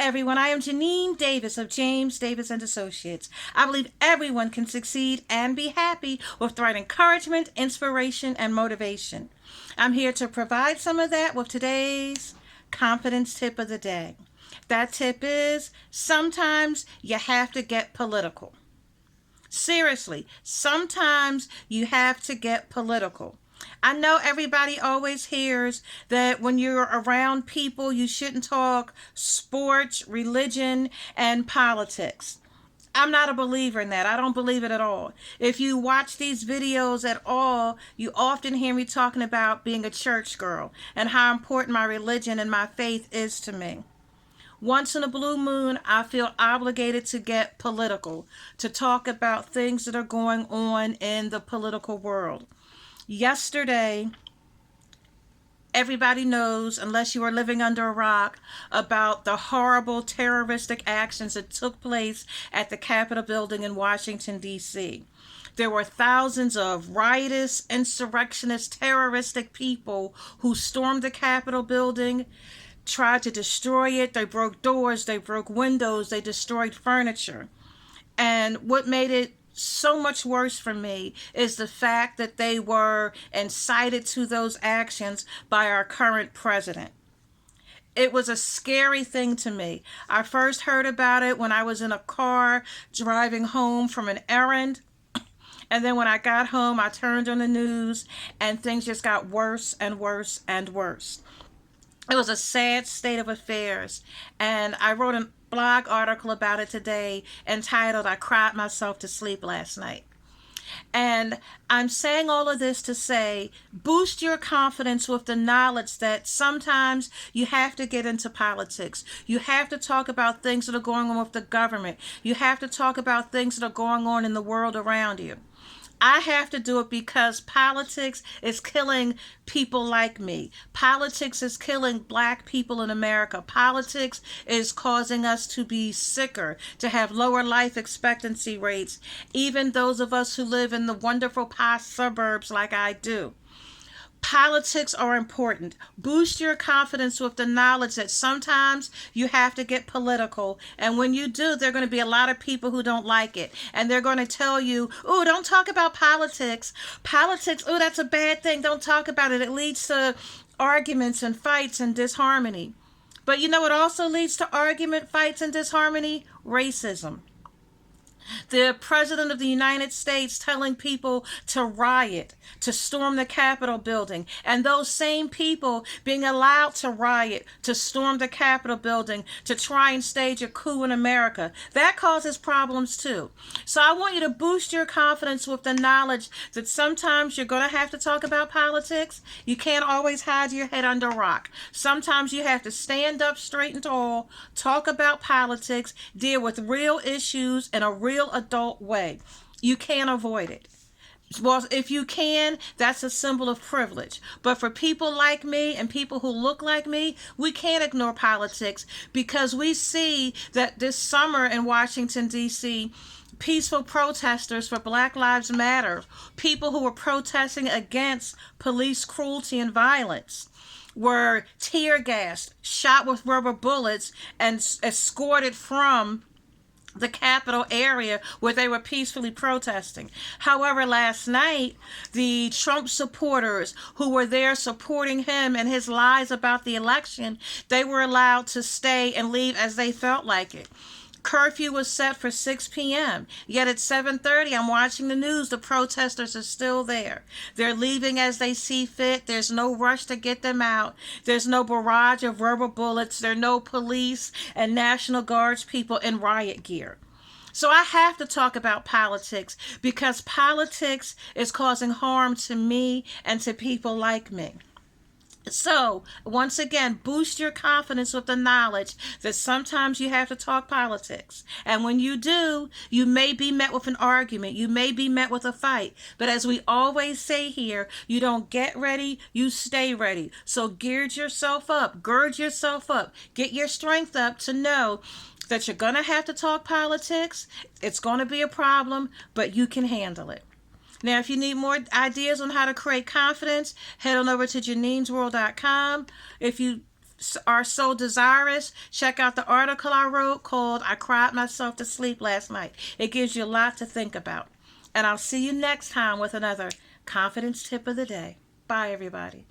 everyone. I am Janine Davis of James Davis and Associates. I believe everyone can succeed and be happy with the right encouragement, inspiration, and motivation. I'm here to provide some of that with today's confidence tip of the day. That tip is sometimes you have to get political. Seriously, sometimes you have to get political. I know everybody always hears that when you're around people, you shouldn't talk sports, religion, and politics. I'm not a believer in that. I don't believe it at all. If you watch these videos at all, you often hear me talking about being a church girl and how important my religion and my faith is to me. Once in a blue moon, I feel obligated to get political, to talk about things that are going on in the political world. Yesterday, everybody knows, unless you are living under a rock, about the horrible terroristic actions that took place at the Capitol building in Washington, D.C. There were thousands of riotous, insurrectionist, terroristic people who stormed the Capitol building, tried to destroy it. They broke doors, they broke windows, they destroyed furniture. And what made it so much worse for me is the fact that they were incited to those actions by our current president. It was a scary thing to me. I first heard about it when I was in a car driving home from an errand. And then when I got home, I turned on the news and things just got worse and worse and worse. It was a sad state of affairs. And I wrote a blog article about it today entitled, "I Cried Myself to Sleep Last Night." And I'm saying all of this to say, boost your confidence with the knowledge that sometimes you have to get into politics. You have to talk about things that are going on with the government. You have to talk about things that are going on in the world around you. I have to do it because politics is killing people like me. Politics is killing Black people in America. Politics is causing us to be sicker, to have lower life expectancy rates, even those of us who live in the wonderful posh suburbs like I do. Politics are important. Boost your confidence with the knowledge that sometimes you have to get political. And when you do, there are going to be a lot of people who don't like it. And they're going to tell you, "Oh, don't talk about politics. Politics, oh, that's a bad thing. Don't talk about it. It leads to arguments and fights and disharmony." But you know what also leads to argument, fights, and disharmony? Racism. The President of the United States telling people to riot, to storm the Capitol building, and those same people being allowed to riot, to storm the Capitol building, to try and stage a coup in America. That causes problems too. So I want you to boost your confidence with the knowledge that sometimes you're going to have to talk about politics. You can't always hide your head under a rock. Sometimes you have to stand up straight and tall, talk about politics, deal with real issues in a real adult way. You can't avoid it. Well, if you can, that's a symbol of privilege. But for people like me and people who look like me, we can't ignore politics because we see that this summer in Washington, D.C., peaceful protesters for Black Lives Matter, people who were protesting against police cruelty and violence, were tear gassed, shot with rubber bullets, and escorted from the Capitol area where they were peacefully protesting. However, last night, the Trump supporters who were there supporting him and his lies about the election, they were allowed to stay and leave as they felt like it. Curfew was set for 6 p.m. Yet at 7:30, I'm watching the news, the protesters are still there. They're leaving as they see fit. There's no rush to get them out. There's no barrage of rubber bullets. There are no police and National Guards people in riot gear. So I have to talk about politics because politics is causing harm to me and to people like me. So, once again, boost your confidence with the knowledge that sometimes you have to talk politics. And when you do, you may be met with an argument. You may be met with a fight. But as we always say here, you don't get ready, you stay ready. So gird yourself up, get your strength up to know that you're going to have to talk politics. It's going to be a problem, but you can handle it. Now, if you need more ideas on how to create confidence, head on over to Janine'sWorld.com. If you are so desirous, check out the article I wrote called I Cried Myself to Sleep Last Night. It gives you a lot to think about. And I'll see you next time with another confidence tip of the day. Bye, everybody.